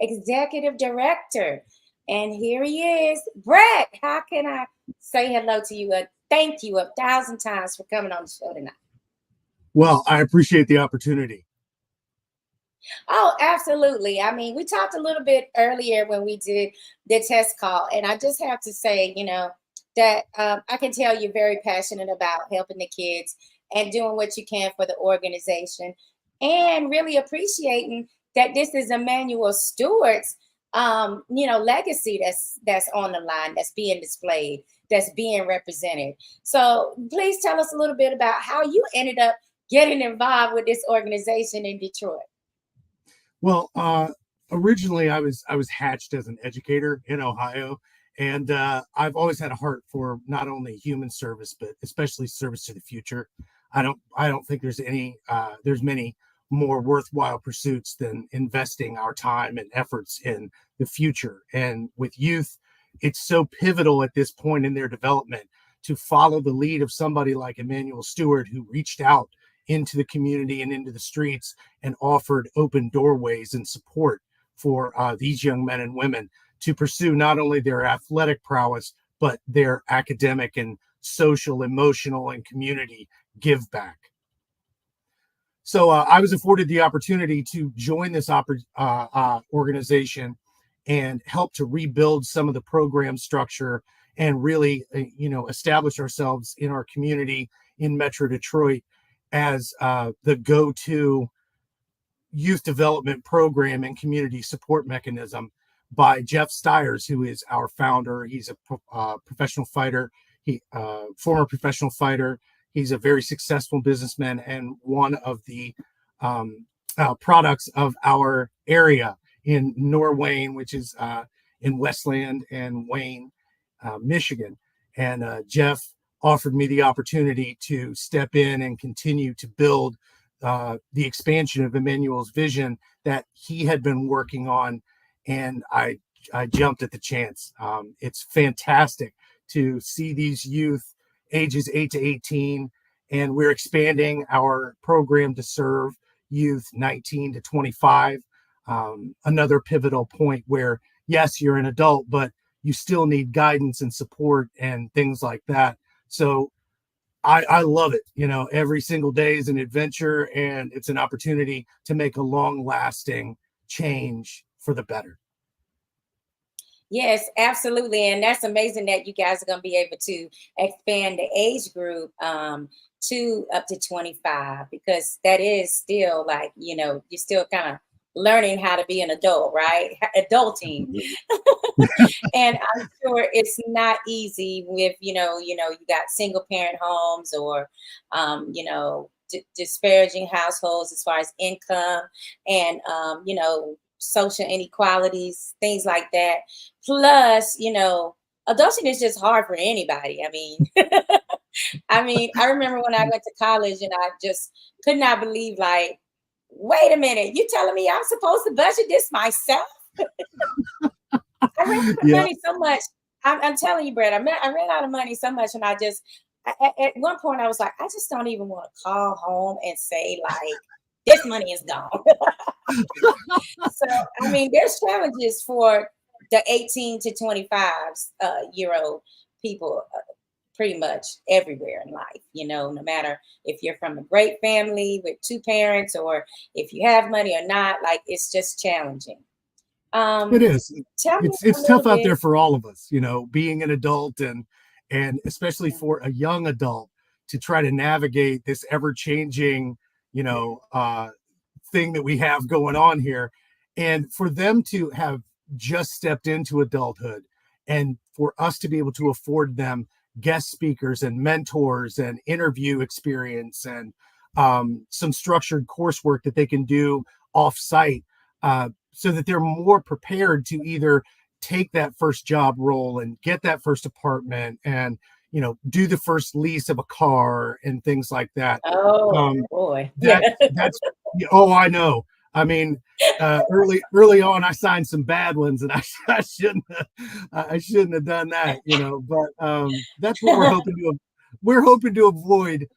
executive director. And here he is. Brett, how can I say hello to you? Thank you 1,000 times for coming on the show tonight. Well, I appreciate the opportunity. Oh, absolutely. I mean, we talked a little bit earlier when we did the test call, and I just have to say, that I can tell you're very passionate about helping the kids and doing what you can for the organization, and really appreciating that this is Emmanuel Stewart's, legacy that's on the line, that's being displayed, that's being represented. So please tell us a little bit about how you ended up getting involved with this organization in Detroit. Well, originally I was hatched as an educator in Ohio, and I've always had a heart for not only human service but especially service to the future. I don't think there's many more worthwhile pursuits than investing our time and efforts in the future. And with youth, it's so pivotal at this point in their development to follow the lead of somebody like Emmanuel Stewart, who reached out into the community and into the streets and offered open doorways and support for these young men and women to pursue not only their athletic prowess, but their academic and social, emotional, and community give back. So I was afforded the opportunity to join this organization and help to rebuild some of the program structure and really, establish ourselves in our community in Metro Detroit as the go-to youth development program and community support mechanism by Jeff Stiers, who is our founder. He's a professional fighter, former professional fighter. He's a very successful businessman and one of the products of our area in Norwayne, which is in Westland and Wayne, Michigan. And Jeff offered me the opportunity to step in and continue to build the expansion of Emmanuel's vision that he had been working on. And I jumped at the chance. It's fantastic to see these youth ages 8 to 18, and we're expanding our program to serve youth 19 to 25. Another pivotal point where, yes, you're an adult, but you still need guidance and support and things like that. So I love it. Every single day is an adventure, and it's an opportunity to make a long-lasting change for the better. Yes, absolutely. And that's amazing that you guys are going to be able to expand the age group to up to 25, because that is still like, you're still kind of learning how to be an adult, right? Adulting. And I'm sure it's not easy with, you got single parent homes or, disparaging households as far as income and, social inequalities, things like that. Plus, adulting is just hard for anybody. I mean, I remember when I went to college and I just could not believe, like, wait a minute, you telling me I'm supposed to budget this myself? I ran out of Yeah. money so much. I'm telling you, Brett, I ran out of money so much, and at one point I was like, I just don't even want to call home and say, like, this money is gone. So there's challenges for the 18 to 25 year old people pretty much everywhere in life. No matter if you're from a great family with two parents or if you have money or not, like, it's just challenging. It is. Tell me a It's little tough out there bit. for all of us, being an adult and especially for a young adult to try to navigate this ever changing, thing that we have going on here. And for them to have just stepped into adulthood and for us to be able to afford them guest speakers and mentors and interview experience and some structured coursework that they can do off site, so that they're more prepared to either take that first job role and get that first apartment and do the first lease of a car and things like that. Oh um boy. Yeah. that's oh, I know. I mean, early on I signed some bad ones, and I shouldn't have done that, but that's what we're hoping to avoid,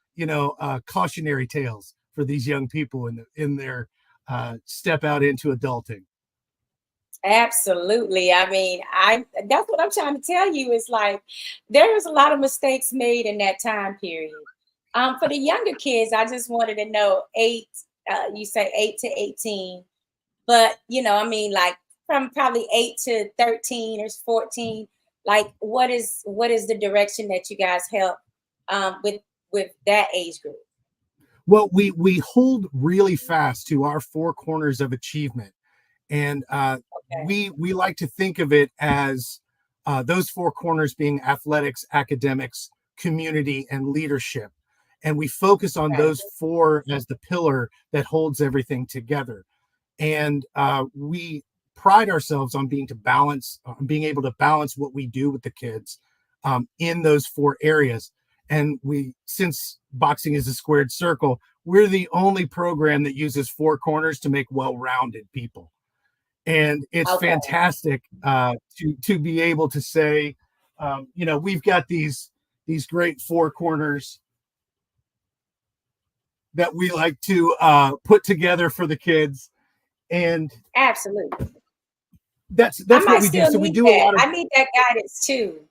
cautionary tales for these young people in their step out into adulting. Absolutely. I mean, I that's what I'm trying to tell you is like there was a lot of mistakes made in that time period. For the younger kids, I just wanted to know eight, you say 8 to 18, but I mean, like from probably 8 to 13 or 14, like what is the direction that you guys help with that age group? Well, we hold really fast to our four corners of achievement, and Okay, we like to think of it as those four corners being athletics, academics, community, and leadership. And we focus on right. those four as the pillar that holds everything together. And we pride ourselves on being able to balance what we do with the kids in those four areas. And since boxing is a squared circle, we're the only program that uses four corners to make well-rounded people. And it's Okay. fantastic to be able to say, we've got these great four corners that we like to put together for the kids, and Absolutely. I that's what might we do. still So we need do a that. lot of. I need that guidance too.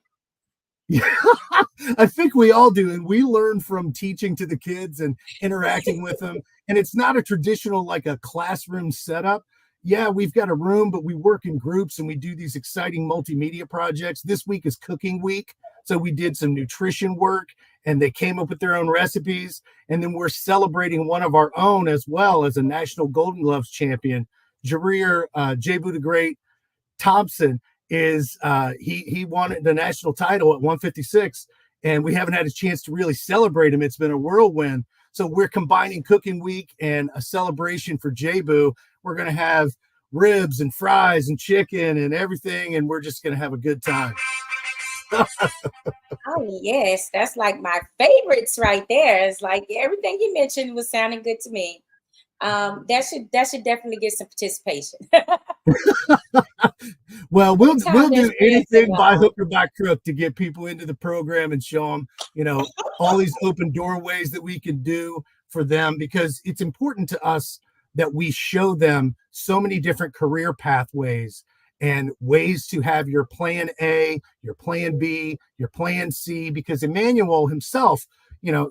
I think we all do, and we learn from teaching to the kids and interacting with them. And it's not a traditional like a classroom setup. Yeah, we've got a room, but we work in groups and we do these exciting multimedia projects. This week is cooking week, so we did some nutrition work, and they came up with their own recipes. And then we're celebrating one of our own as well as a national Golden Gloves champion, Jareer Jebu the Great Thompson is he won the national title at 156, and we haven't had a chance to really celebrate him. It's been a whirlwind. So we're combining Cooking Week and a celebration for Jebu. We're going to have ribs and fries and chicken and everything, and we're just going to have a good time. Oh yes, that's like my favorites right there. It's like everything you mentioned was sounding good to me. That should definitely get some participation. Well, Anytime we'll there's do kids anything by involved. hook or by crook to get people into the program and show them, all these open doorways that we can do for them, because it's important to us that we show them so many different career pathways and ways to have your plan A, your plan B, your plan C. Because Emmanuel himself,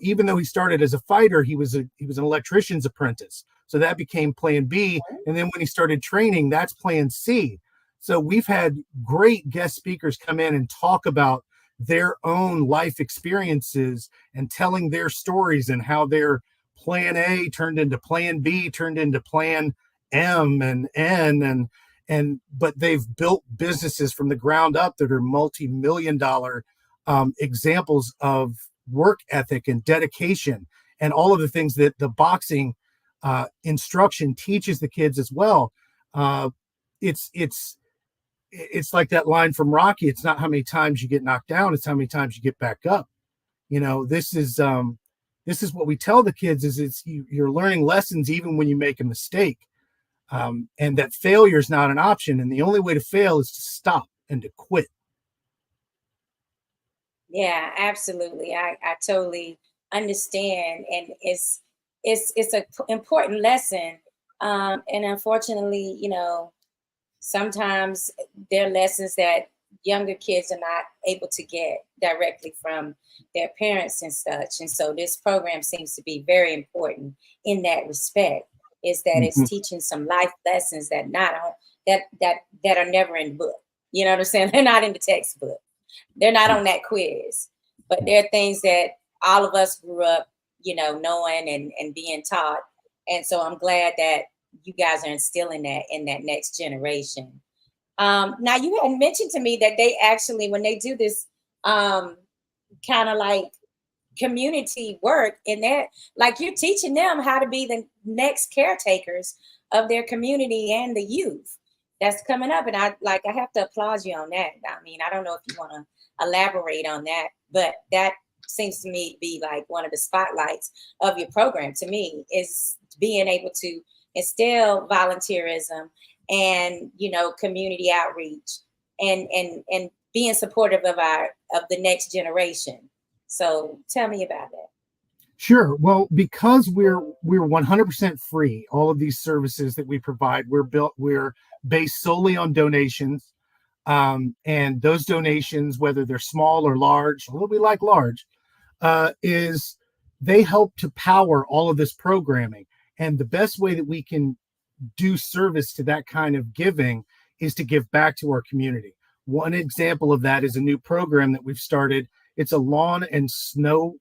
even though he started as a fighter, he was an electrician's apprentice. So that became plan B. And then when he started training, that's plan C. So we've had great guest speakers come in and talk about their own life experiences and telling their stories and how their plan A turned into plan B, turned into plan M and N, and but they've built businesses from the ground up that are multi-million dollar examples of work ethic and dedication and all of the things that the boxing instruction teaches the kids as well. Uh, it's like that line from Rocky. It's not how many times you get knocked down; it's how many times you get back up. This is what we tell the kids: is you're learning lessons even when you make a mistake, and that failure is not an option. And the only way to fail is to stop and to quit. Yeah, absolutely. I totally understand, and it's a important lesson. And unfortunately, sometimes there are lessons that younger kids are not able to get directly from their parents and such. And so this program seems to be very important in that respect, is that it's Mhm. teaching some life lessons that not on that are never in the book. You know what I'm saying? They're not in the textbook. They're not Yeah. on that quiz. But there are things that all of us grew up, knowing and being taught. And so I'm glad that you guys are instilling that in that next generation. Now you had mentioned to me that they actually, when they do this kind of like community work in there, like you're teaching them how to be the next caretakers of their community and the youth that's coming up. And I have to applaud you on that. I mean, I don't know if you want to elaborate on that, but that seems to me to be like one of the spotlights of your program to me, is being able to instill volunteerism and community outreach and being supportive of the next generation. So tell me about that. Sure. Well, because we're 100% free, all of these services that we provide, we're based solely on donations. And those donations, whether they're small or large, well, we like large, is they help to power all of this programming. And the best way that we can do service to that kind of giving is to give back to our community. One example of that is a new program that we've started. It's a lawn and snow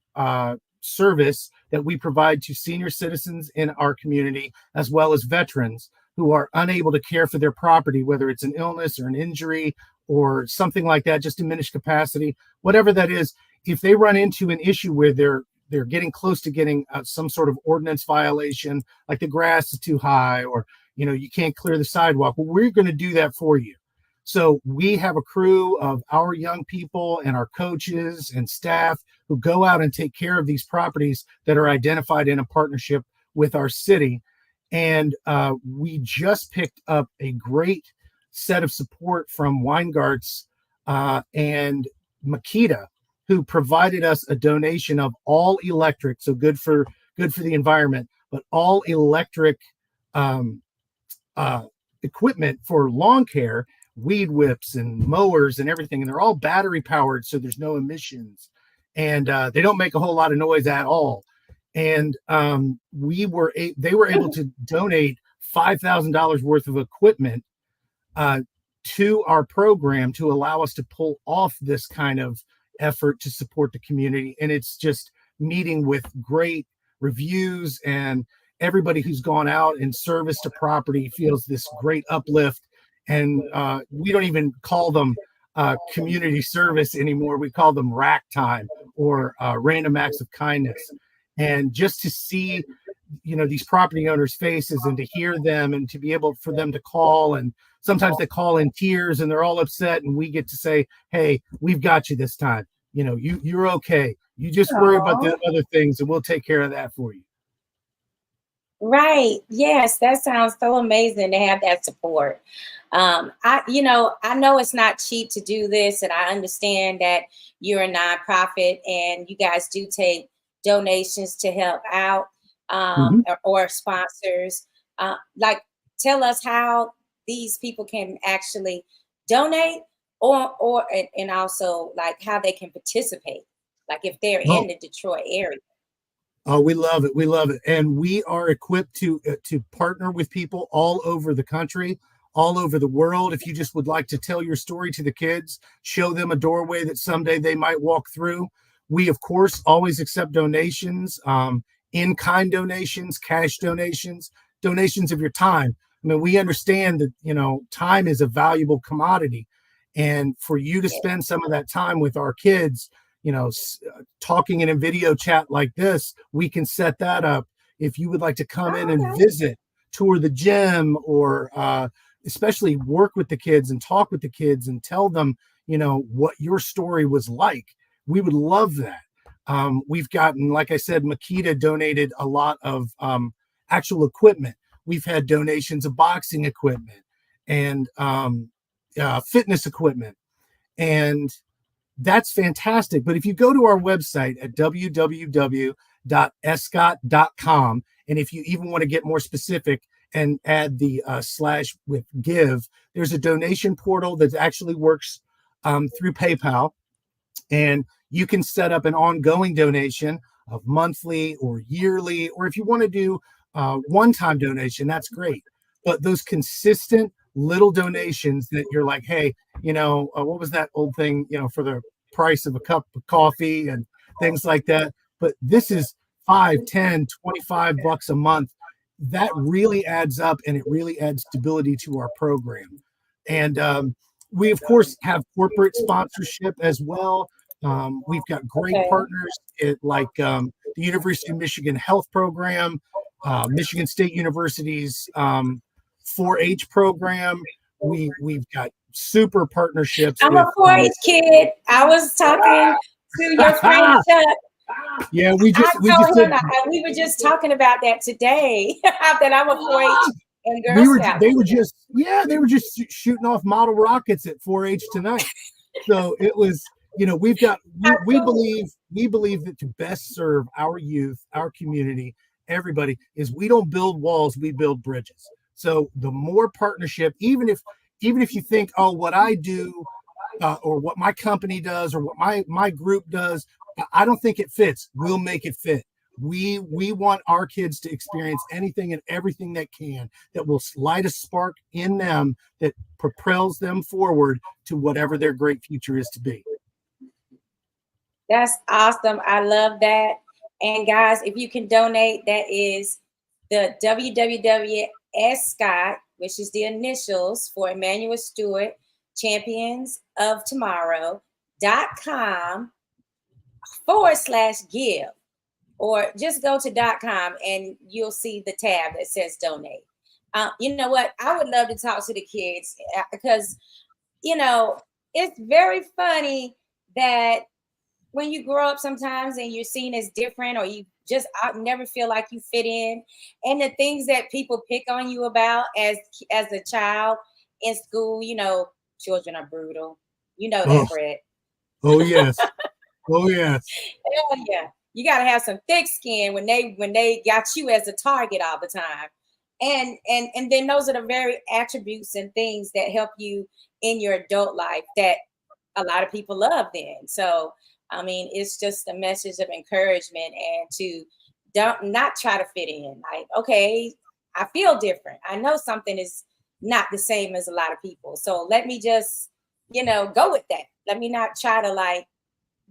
service that we provide to senior citizens in our community, as well as veterans who are unable to care for their property, whether it's an illness or an injury or something like that, just diminished capacity, whatever that is. If they run into an issue where they're getting close to getting some sort of ordinance violation, like the grass is too high, or you can't clear the sidewalk, well, we're going to do that for you. So we have a crew of our young people and our coaches and staff who go out and take care of these properties that are identified in a partnership with our city. And we just picked up a great set of support from Weingarts and Makita, who provided us a donation of all electric, so good for the environment, but all electric equipment for lawn care, weed whips and mowers and everything. And they're all battery powered, so there's no emissions. And they don't make a whole lot of noise at all. And they were able to donate $5,000 worth of equipment to our program to allow us to pull off this kind of effort to support the community. And it's just meeting with great reviews, and everybody who's gone out in service to property feels this great uplift. And we don't even call them community service anymore. We call them rack time or random acts of kindness. And just to see, these property owners' faces and to hear them and to be able for them to call, and sometimes they call in tears and they're all upset, and we get to say, hey, we've got you this time. You're okay. You just worry about the other things and we'll take care of that for you. Right. Yes, that sounds so amazing to have that support. I know it's not cheap to do this, and I understand that you're a nonprofit and you guys do take donations to help out, or sponsors. Like, tell us how these people can actually donate, and also like how they can participate, like if they're in the Detroit area. Oh, we love it. We love it. And we are equipped to partner with people all over the country, all over the world. If you just would like to tell your story to the kids, show them a doorway that someday they might walk through. We, of course, always accept donations, in-kind donations, cash donations, donations of your time. I mean, we understand that, time is a valuable commodity. And for you to spend some of that time with our kids, talking in a video chat like this, we can set that up. If you would like to come in and visit, tour the gym, or especially work with the kids and talk with the kids and tell them, what your story was like, we would love that. We've gotten, like I said, Makita donated a lot of actual equipment. We've had donations of boxing equipment and fitness equipment, and that's fantastic. But if you go to our website at www.escot.com, and if you even want to get more specific and add the slash with give, there's a donation portal that actually works through PayPal. And you can set up an ongoing donation of monthly or yearly, or if you want to do one-time donation, that's great. But those consistent little donations that you're like, hey, what was that old thing, for the price of a cup of coffee and things like that. But this is $5, $10, $25 a month. That really adds up, and it really adds stability to our program. And we, of course, have corporate sponsorship as well. We've got great partners like the University of Michigan Health Program, Michigan State University's 4-H program. We've got super partnerships. I'm a 4-H kid. I was talking to your friend Chuck. Yeah, we were just talking about that today. That I'm a 4-H and Girl Scout. They were just shooting off model rockets at 4-H tonight. So it was we've got Absolutely. we believe that to best serve our youth, our community, everybody, is we don't build walls, we build bridges. So the more partnership, even if you think, oh, what I do, or what my company does, or what my group does, I don't think it fits. We'll make it fit. We want our kids to experience anything and everything that will light a spark in them that propels them forward to whatever their great future is to be. That's awesome. I love that. And guys, if you can donate, that is the www.ESCOT, which is the initials for Emmanuel Stewart, Champions of Tomorrow.com/give. Or just go to .com and you'll see the tab that says donate. You know what? I would love to talk to the kids because, you know, it's very funny that when you grow up sometimes and you're seen as different or you just never feel like you fit in, and the things that people pick on you about as a child in school, children are brutal. You know Oh, that, Brett. oh yes. Oh yes. Hell yeah. You gotta have some thick skin when they got you as a target all the time. And then those are the very attributes and things that help you in your adult life that a lot of people love then. So I mean, it's just a message of encouragement and to don't not try to fit in. Like, okay, I feel different. I know something is not the same as a lot of people. So let me just, go with that. Let me not try to like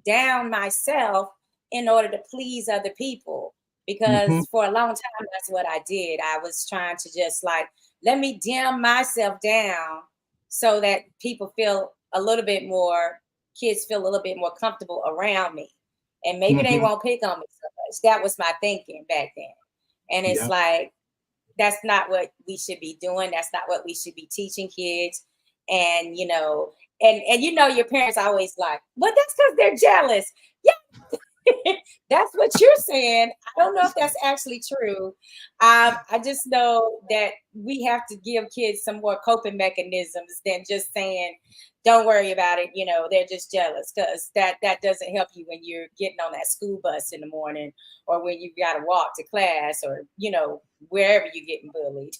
down myself in order to please other people. Hmm. Because for a long time, that's what I did. I was trying to just like, let me dim myself down so that people feel a little bit more, kids feel a little bit more comfortable around me. And maybe they Hmm. won't pick on me so much. That was my thinking back then. And it's Yeah. like, that's not what we should be doing. That's not what we should be teaching kids. And your parents always like, well, that's because they're jealous. Yeah, that's what you're saying. I don't know if that's actually true. I just know that we have to give kids some more coping mechanisms than just saying, "Don't worry about it." They're just jealous because that doesn't help you when you're getting on that school bus in the morning, or when you got to walk to class, or wherever you're getting bullied.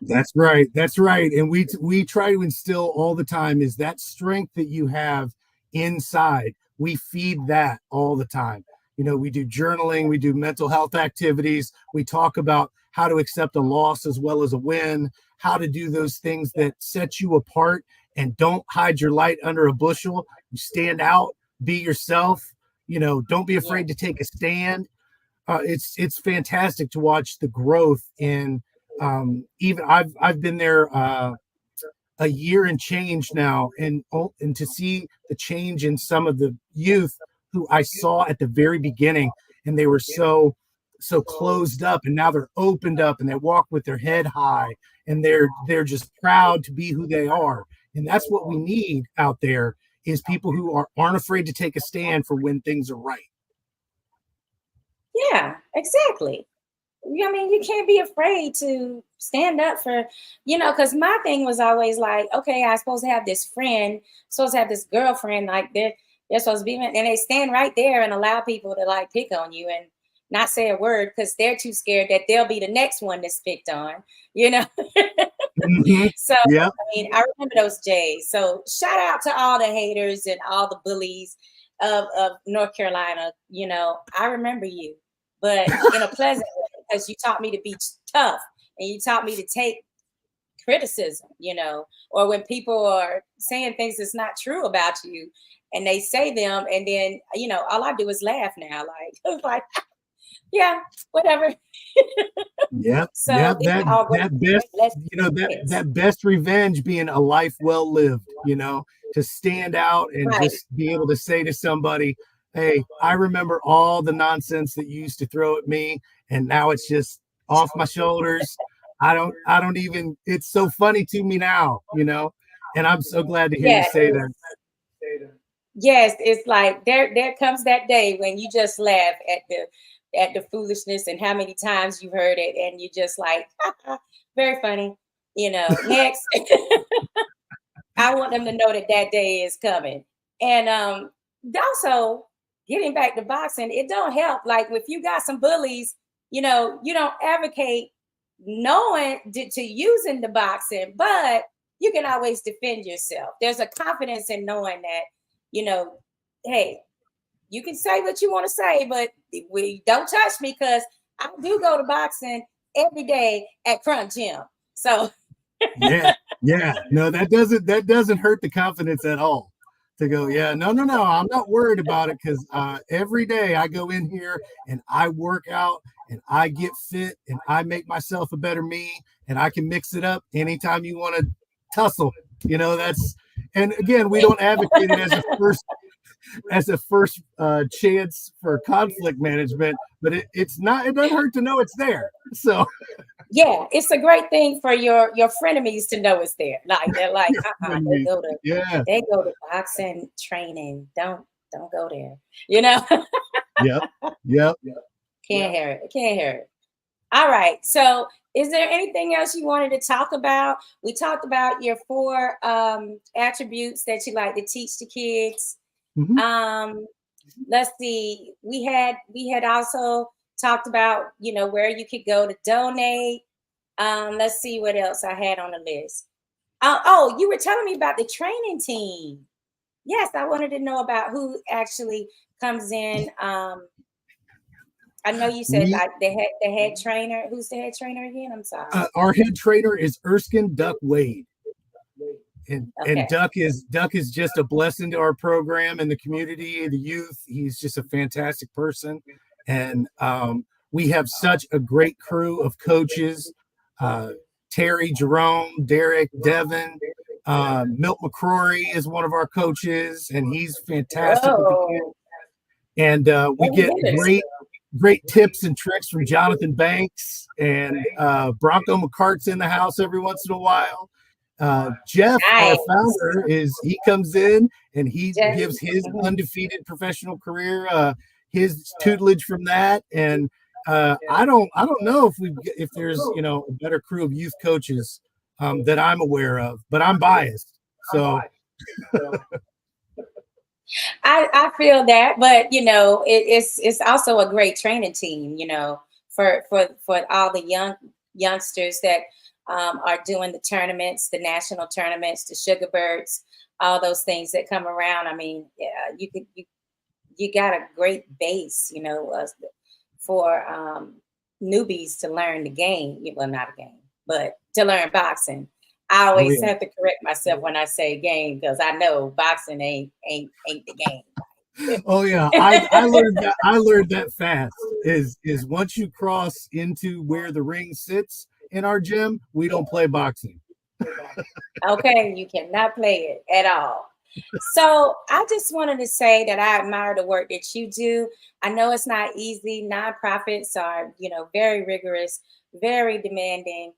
That's right. That's right. And we try to instill all the time is that strength that you have inside. We feed that all the time. We do journaling, we do mental health activities, we talk about how to accept a loss as well as a win, how to do those things that set you apart and don't hide your light under a bushel. You stand out, be yourself, don't be Yeah. afraid to take a stand. It's fantastic to watch the growth in, even I've been there a year and change now, and to see the change in some of the youth who I saw at the very beginning, and they were so closed up, and now they're opened up and they walk with their head high, and they're just proud to be who they are. And that's what we need out there, is people who aren't afraid to take a stand for when things are right. Yeah, exactly. I mean, you can't be afraid to stand up for, because my thing was always like, okay, I'm supposed to have this friend, supposed to have this girlfriend, like they're supposed to be, and they stand right there and allow people to like pick on you and not say a word because they're too scared that they'll be the next one that's picked on, you know. Hmm. So Yeah. I mean, I remember those days. So shout out to all the haters and all the bullies of North Carolina. I remember you, but in a pleasant way because you taught me to be tough and you taught me to take criticism. Or when people are saying things that's not true about you and they say them, and then all I do is laugh now. Like it's like, yeah, whatever. Yep, So yep. it's That all great. that best, Let's that kids. that best revenge being a life well lived. To stand out and Right. just be able to say to somebody, "Hey, I remember all the nonsense that you used to throw at me, and now it's just off my shoulders. I don't even. It's so funny to me now. And I'm so glad to hear you Yeah, say that. yes, it's like there comes that day when you just laugh at the foolishness and how many times you've heard it, and you just like very funny. Next. I want them to know that that day is coming. And also getting back to boxing, it don't help. Like if you got some bullies, you don't advocate knowing to using the boxing, but you can always defend yourself. There's a confidence in knowing that, you know, hey, you can say what you want to say, but we don't touch me because I do go to boxing every day at Crunk Gym. So Yeah, yeah. No, that doesn't hurt the confidence at all. To go, yeah, no, no, no. I'm not worried about it because every day I go in here and I work out and I get fit and I make myself a better me and I can mix it up anytime you want to tussle. That's and again, we don't advocate it as a first chance for conflict management, but it's not. It doesn't hurt to know it's there. So yeah, it's a great thing for your frenemies to know it's there. Like they're like, they yeah, go to yeah, they go to boxing training. Don't go there. You know, yep, yep. can't hear it. Can't hear it. All right. So, is there anything else you wanted to talk about? We talked about your four attributes that you like to teach the kids. Mhm. Um, let's see. We had also talked about where you could go to donate. Let's see what else I had on the list. Oh, you were telling me about the training team. Yes, I wanted to know about who actually comes in. I know you said We like the head trainer. Who's the head trainer again? I'm sorry. Our head trainer is Erskine Duck Wade, and Okay. Duck is just a blessing to our program and the community, the youth. He's just a fantastic person, and we have such a great crew of coaches. Uh, Terry, Jerome, Derek, Devin, Milt McCrory is one of our coaches, and he's fantastic with the kids. Whoa. And we Heavy get hitters. great tips and tricks from Jonathan Banks, and Bronco McCart's in the house every once in a while. Jeff, our Nice. founder, he comes in and he Jeff. gives his Mhm. undefeated professional career, his tutelage from that. And I don't know if there's a better crew of youth coaches that I'm aware of, but I'm biased. So I feel that, but it's also a great training team, for all the youngsters that are doing the tournaments, the national tournaments, the sugar birds, all those things that come around. I mean, yeah, you got a great base, for newbies to learn the game. Well, not a game, but to learn boxing. I oh always yeah. have to correct myself when I say game because I know boxing ain't the game. Oh yeah, I learned that fast. Is once you cross into where the ring sits in our gym, we don't play boxing. Okay, you cannot play it at all. So I just wanted to say that I admire the work that you do. I know it's not easy. Nonprofits are, very rigorous, very demanding.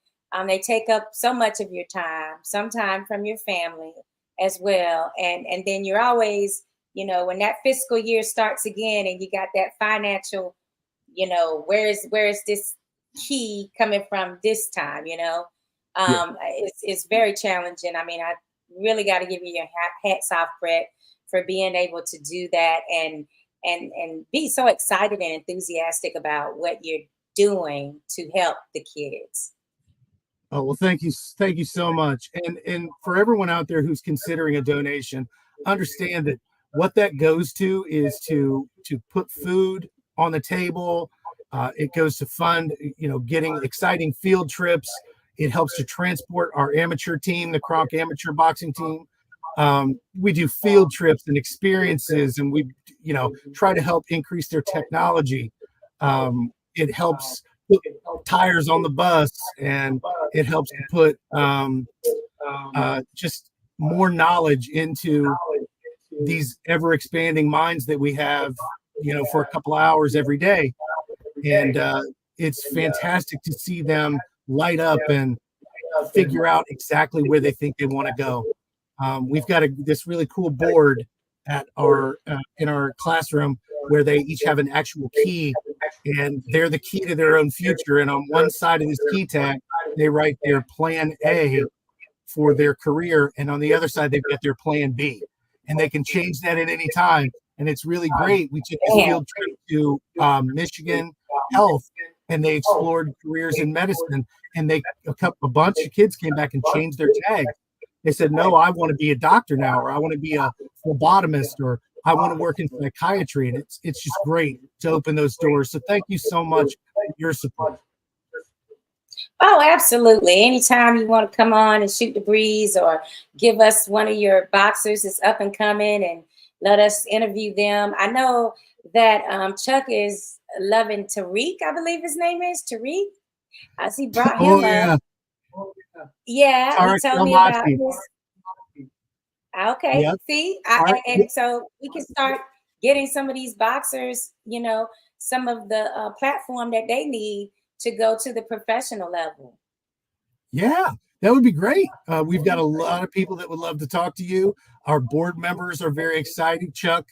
They take up so much of your time, some time from your family as well. And then you're always, when that fiscal year starts again and you got that financial, where is this key coming from this time, Yeah. it's very challenging. I mean, I really got to give you your hats off, Brett, for being able to do that and be so excited and enthusiastic about what you're doing to help the kids. Oh well, thank you so much. And for everyone out there who's considering a donation, understand that what that goes to is to put food on the table. It goes to fund, getting exciting field trips. It helps to transport our amateur team, the Kronk amateur boxing team. We do field trips and experiences, and we, try to help increase their technology. It helps put tires on the bus, and it helps to put just more knowledge into these ever expanding minds that we have, for a couple of hours every day. And it's fantastic to see them light up and figure out exactly where they think they want to go. We've got this really cool board at our in our classroom where they each have an actual key, and they're the key to their own future. And on one side of this key tag, they write their plan A for their career, and on the other side, they've got their plan B. and they can change that at any time. And it's really great. We took this Damn. field trip to Michigan Health, and they explored careers in medicine. And a bunch of kids came back and changed their tag. They said, "No, I want to be a doctor now, or I want to be a phlebotomist, or I want to work in psychiatry." And it's just great to open those doors. So thank you so much for your support. Oh, absolutely. Anytime you want to come on and shoot the breeze or give us one of your boxers that's up and coming and let us interview them. I know that Chuck is loving Tariq, I believe his name is Tariq. As he brought Oh him up. yeah, Yeah, he Tarek told me about Almaty. his. Okay, Yep. see, Tarek, and so we can start getting some of these boxers, some of the platform that they need to go to the professional level. yeah, that would be great. We've got a lot of people that would love to talk to you. Our board members are very excited. Chuck,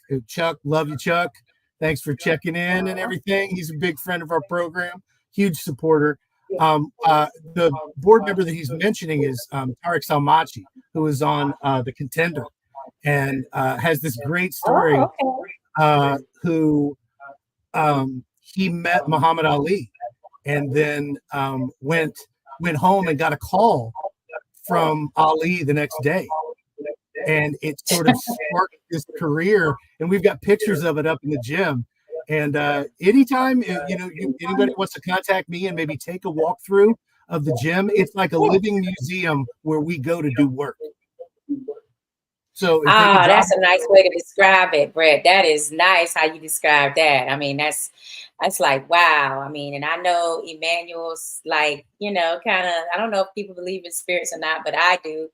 love you, Chuck. Thanks for checking in and everything. He's a big friend of our program, huge supporter. The board member that he's mentioning is Tarek Salmachi, who is on The Contender, and has this great story. Oh, okay. Who he met Muhammad Ali, and then went home and got a call from Ali the next day, and it sort of sparked his career. And we've got pictures of it up in the gym. And anytime anybody wants to contact me and maybe take a walkthrough of the gym, it's like a living museum where we go to do work. So That's a nice way to describe it, Brett. That is nice how you describe that. I mean, that's like wow. I mean, and I know Emmanuel's like, kind of, I don't know if people believe in spirits or not, but I do.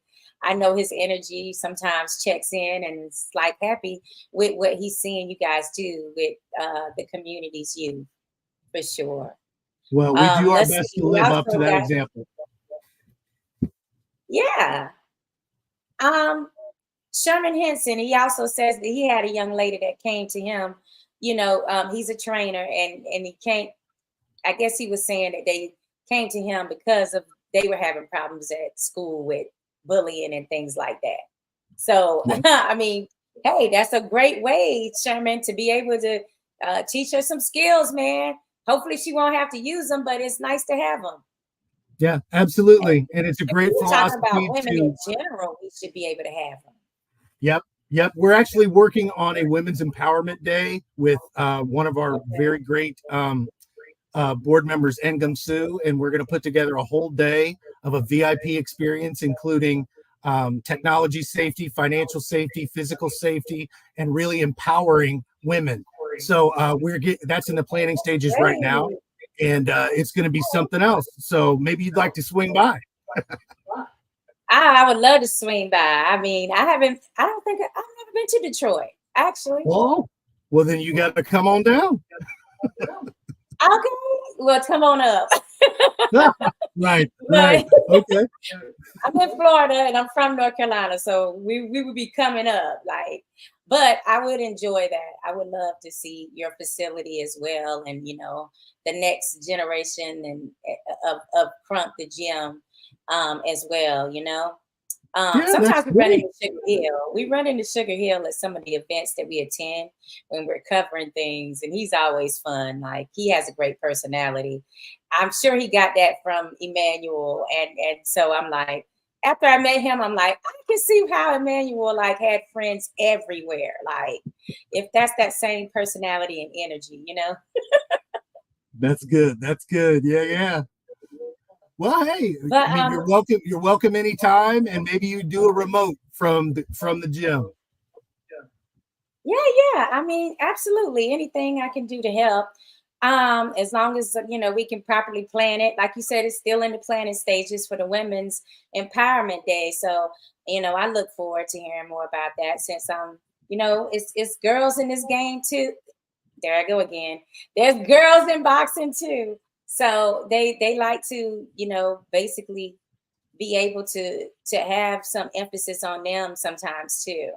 I know his energy sometimes checks in and it's like happy with what he's seeing you guys do with the community's youth for sure. Well, we do our Let's best see. to We live up also to that got example. yeah. Um, Sherman Henson, he also says that he had a young lady that came to him. He's a trainer, and he came. I guess he was saying that they came to him because of they were having problems at school with bullying and things like that. So, Yeah. I mean, hey, that's a great way, Sherman, to be able to teach her some skills, man. Hopefully, she won't have to use them, but it's nice to have them. Yeah, absolutely. And it's a great We're talking about philosophy women to, in general. We should be able to have them. yep. We're actually working on a Women's Empowerment Day with one of our very great board members, Engum Sue, and we're going to put together a whole day of a VIP experience, including technology safety, financial safety, physical safety, and really empowering women. So that's in the planning stages right now, and it's going to be something else. So maybe you'd like to swing by. I would love to swing by. I mean, I've never been to Detroit, actually. Oh, well, then you got to come on down. Okay, well, come on up. Right. Okay. I'm in Florida and I'm from North Carolina, so we would be coming up. But I would enjoy that. I would love to see your facility as well, and the next generation and of Crunk the gym as well. Yeah, Sometimes we run into Sugar Hill. We run into Sugar Hill at some of the events that we attend when we're covering things, and he's always fun. Like he has a great personality. I'm sure he got that from Emmanuel, and so I'm like, after I met him, I'm like, I can see how Emmanuel like had friends everywhere. Like if that's that same personality and energy. That's good. That's good. Yeah. Well, hey, But I mean, you're welcome. You're welcome anytime, and maybe you do a remote from the gym. yeah. I mean, absolutely. Anything I can do to help. As long as we can properly plan it. Like you said, it's still in the planning stages for the Women's Empowerment Day. So, I look forward to hearing more about that since it's girls in this game too. There I go again. There's girls in boxing too. So they like to, basically be able to have some emphasis on them sometimes too,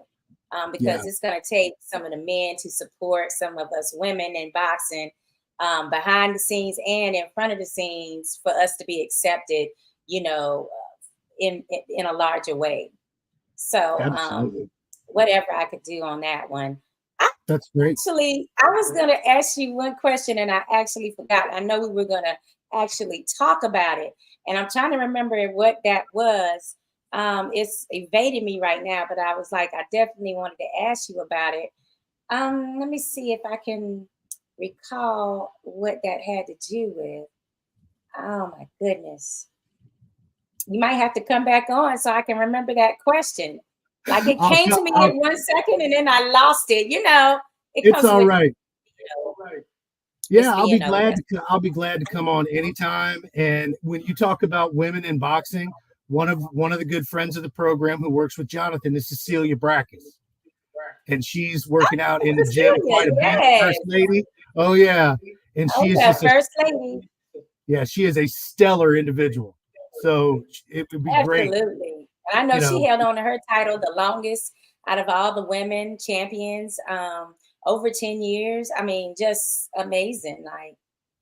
Yeah. because it's going to take some of the men to support some of us women in boxing, behind the scenes and in front of the scenes for us to be accepted, in a larger way. So Absolutely. whatever I could do on that one. That's great. Actually, I was going to ask you one question and I actually forgot. I know we were going to actually talk about it, and I'm trying to remember what that was. It's evading me right now, but I was like, I definitely wanted to ask you about it. Let me see if I can recall what that had to do with. Oh my goodness. You might have to come back on so I can remember that question. Like it I'll, came tell- to me I'll in 1 second and then I lost it. It It's comes all with right. just Yeah, being old. I'll be glad to come on anytime. And when you talk about women in boxing, one of the good friends of the program who works with Jonathan is Cecilia Brækhus, and she's working out in the gym Cecilia, quite a bit. yes. First lady, oh yeah, and Oh, she is the just a first lady. yeah, she is a stellar individual. So it would be great, Absolutely. And I know you she know. held on to her title the longest out of all the women champions, over 10 years. I mean, just amazing, like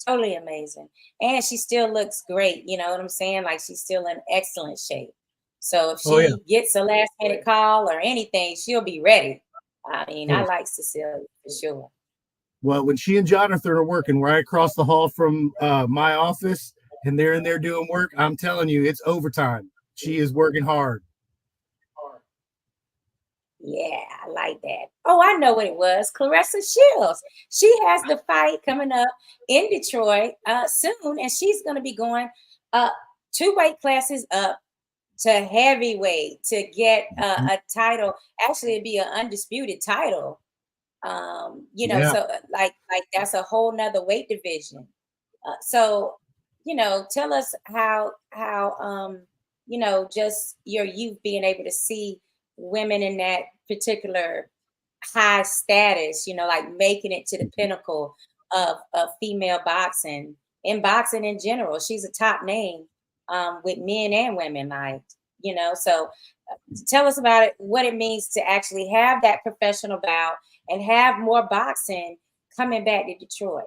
totally amazing. And she still looks great. You know what I'm saying? Like she's still in excellent shape. So if Oh yeah, she gets a last minute call or anything, she'll be ready. I mean, I oh like Cecilia for sure. well, when she and Jonathan are working right across the hall from my office, and they're in there doing work, I'm telling you, it's overtime. She is working hard. Yeah, I like that. Oh, I know what it was. Clarissa Shields. She has the fight coming up in Detroit soon, and she's going to be going uh, 2 weight classes up to heavyweight to get a title. Actually, it'd be an undisputed title. Yeah. So like that's a whole nother weight division. So, tell us how just your youth being able to see women in that particular high status, like making it to the pinnacle of female boxing and boxing in general. She's a top name with men and women, so tell us about it, what it means to actually have that professional bout and have more boxing coming back to Detroit.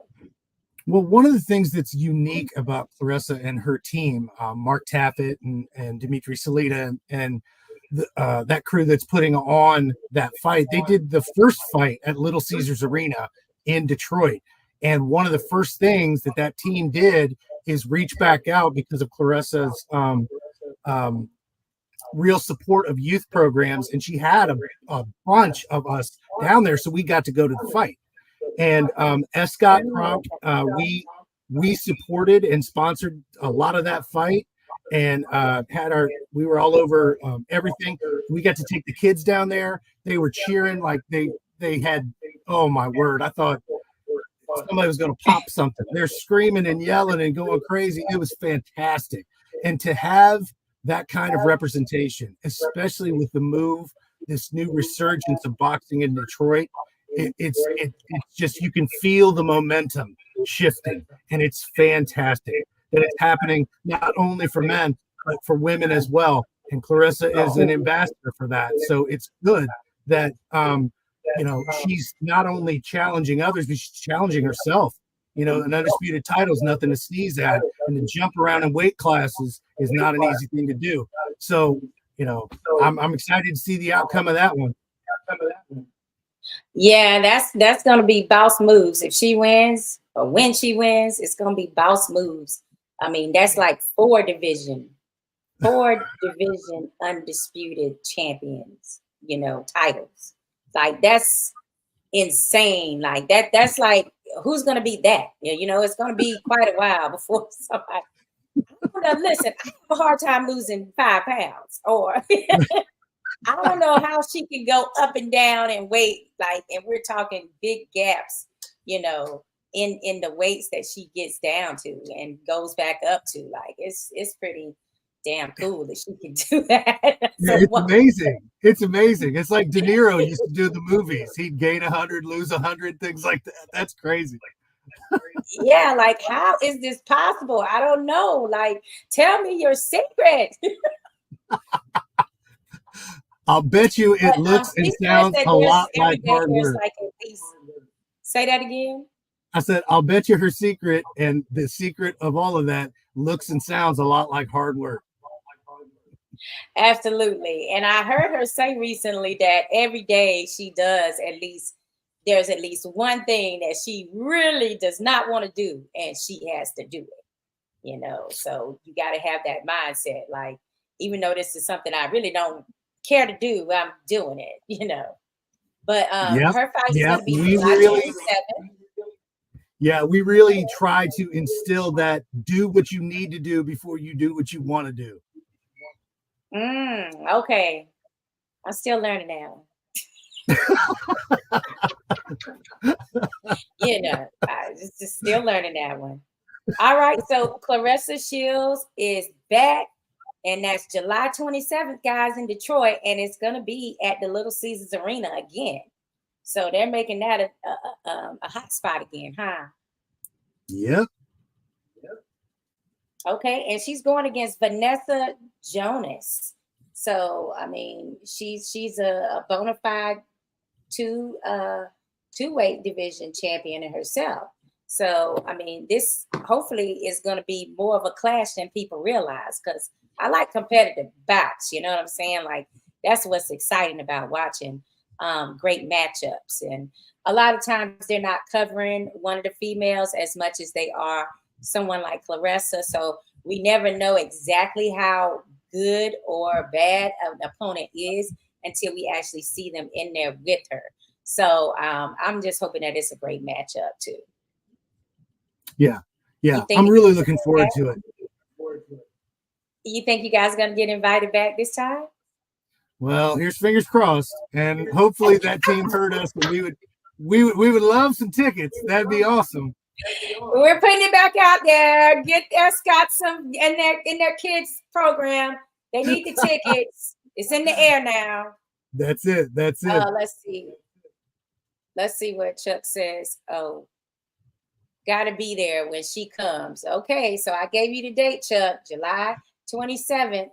Well, one of the things that's unique about Clarissa and her team, Mark Taffet and Dimitri Salita and that crew that's putting on that fight, they did the first fight at Little Caesars Arena in Detroit. And one of the first things that team did is reach back out because of Clarissa's um, real support of youth programs. And she had a bunch of us down there. So we got to go to the fight. And ESCOT Prompt, we supported and sponsored a lot of that fight, and we were all over everything. We got to take the kids down there. They were cheering like they had, oh my word, I thought somebody was going to pop something. They're screaming and yelling and going crazy. It was fantastic. And to have that kind of representation, especially with the move, this new resurgence of boxing in Detroit, it's just, you can feel the momentum shifting, and it's fantastic that it's happening not only for men but for women as well. And Clarissa is an ambassador for that, so it's good that she's not only challenging others, but she's challenging herself. An undisputed title is nothing to sneeze at, and to jump around in weight classes is not an easy thing to do. So, I'm excited to see the outcome of that one. Yeah, that's gonna be boss moves. If she wins or when she wins, it's gonna be boss moves. I mean, that's like four division undisputed champions, titles. Like that's insane. Like that's like who's gonna be that? Yeah, it's gonna be quite a while before somebody. Now, listen, I have a hard time losing 5 pounds, or I don't know how she can go up and down and weight, like, and we're talking big gaps, in the weights that she gets down to and goes back up to. Like, it's pretty damn cool that she can do that. Yeah, So, it's amazing. It's amazing. It's like De Niro used to do the movies. He'd gain 100, lose 100, things like that. That's crazy. yeah, like, how is this possible? I don't know. Like, tell me your secret. I'll bet you it But looks and she says sounds that a there's lot every like day hard there's work. like at least. Say that again. I said, I'll bet you her secret, and the secret of all of that looks and sounds a lot like hard work. Absolutely. And I heard her say recently that every day she does there's at least one thing that she really does not want to do, and she has to do it, So you got to have that mindset. Like, even though this is something I really don't care to do, I'm doing it. But Yep. her fight is Yeah. going to be July 27th. Yeah, we really try to instill that do what you need to do before you do what you want to do. Okay. I'm still learning now. I just still learning that one. All right, so Claressa Shields is back, and that's July 27th, guys, in Detroit, and it's going to be at the Little Caesars Arena again. So they're making that a hot spot again, huh? Yep. Okay, and she's going against Vanessa Jonas. So I mean, she's a bona fide two-weight division champion in herself. So I mean, this hopefully is going to be more of a clash than people realize, because I like competitive bouts. You know what I'm saying? Like, that's what's exciting about watching great matchups. And a lot of times they're not covering one of the females as much as they are someone like Claressa. So we never know exactly how good or bad an opponent is until we actually see them in there with her. So I'm just hoping that it's a great matchup too. Yeah. I'm really looking forward to it. You think you guys are going to get invited back this time? Well, here's fingers crossed, and hopefully that team heard us. And we would love some tickets. That'd be awesome. We're putting it back out there. Get ESCOT some in their kids program. They need the tickets. It's in the air now. That's it. Let's see what Chuck says. Oh, gotta be there when she comes. Okay, so I gave you the date, Chuck, July 27th.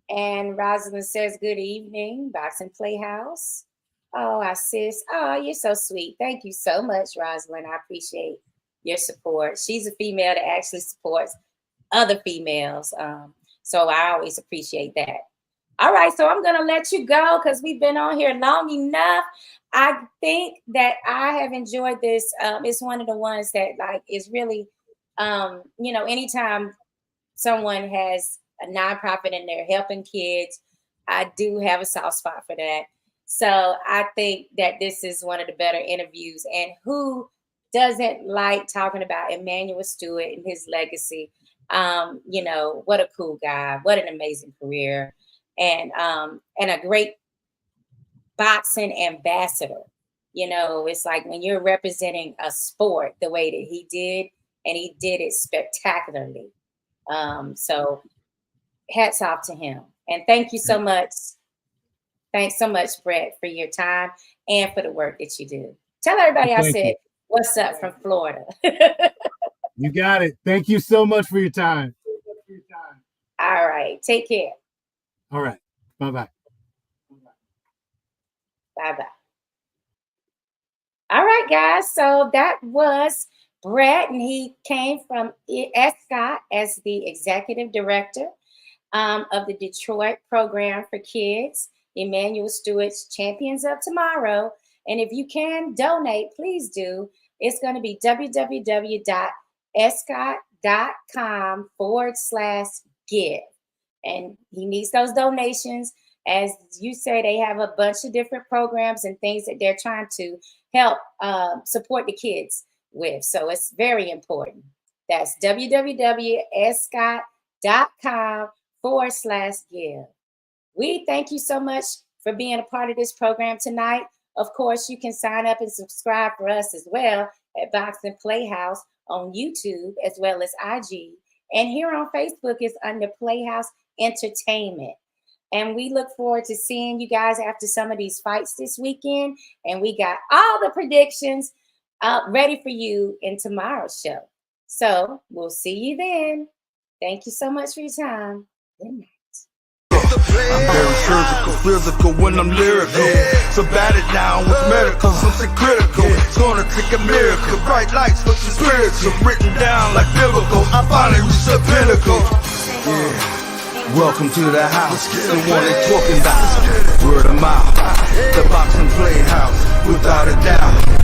And Rosalind says, good evening, Boxing Playhouse. Oh, our sis. Oh, you're so sweet. Thank you so much, Rosalind. I appreciate your support. She's a female that actually supports other females. So I always appreciate that. All right, so I'm going to let you go because we've been on here long enough. I think that I have enjoyed this. It's one of the ones that is really, anytime someone has a nonprofit and they're helping kids, I do have a soft spot for that. So I think that this is one of the better interviews. And who doesn't like talking about Emmanuel Stewart and his legacy? What a cool guy, what an amazing career, and a great boxing ambassador. It's like when you're representing a sport the way that he did, and he did it spectacularly. So hats off to him. And thank you so much. Thanks so much, Brett, for your time and for the work that you do. Tell everybody I said, what's up from Florida. You got it. Thank you so much for your time. All right. Take care. All right. Bye-bye. Bye-bye. All right, guys. So that was Brett, and he came from ESCOT as the executive director of the Detroit program for kids, Emmanuel Stewart's Champions of Tomorrow. And if you can donate, please do. It's going to be www.escot.com/give. And he needs those donations. As you say, they have a bunch of different programs and things that they're trying to help support the kids with. So it's very important. That's www.escot.com/give. We thank you so much for being a part of this program tonight. Of course, you can sign up and subscribe for us as well at Boxing Playhouse on YouTube as well as IG. And here on Facebook is under Playhouse Entertainment. And we look forward to seeing you guys after some of these fights this weekend. And we got all the predictions ready for you in tomorrow's show. So we'll see you then. Thank you so much for your time. Good night. I'm very surgical, physical when I'm lyrical. So bat it down with medical, something critical. It's gonna take a miracle. Bright lights, but the spiritual written down like biblical. I finally reached the pinnacle. Yeah. Welcome to the house, the one they talking about. Word of mouth, the boxing playhouse, without a doubt.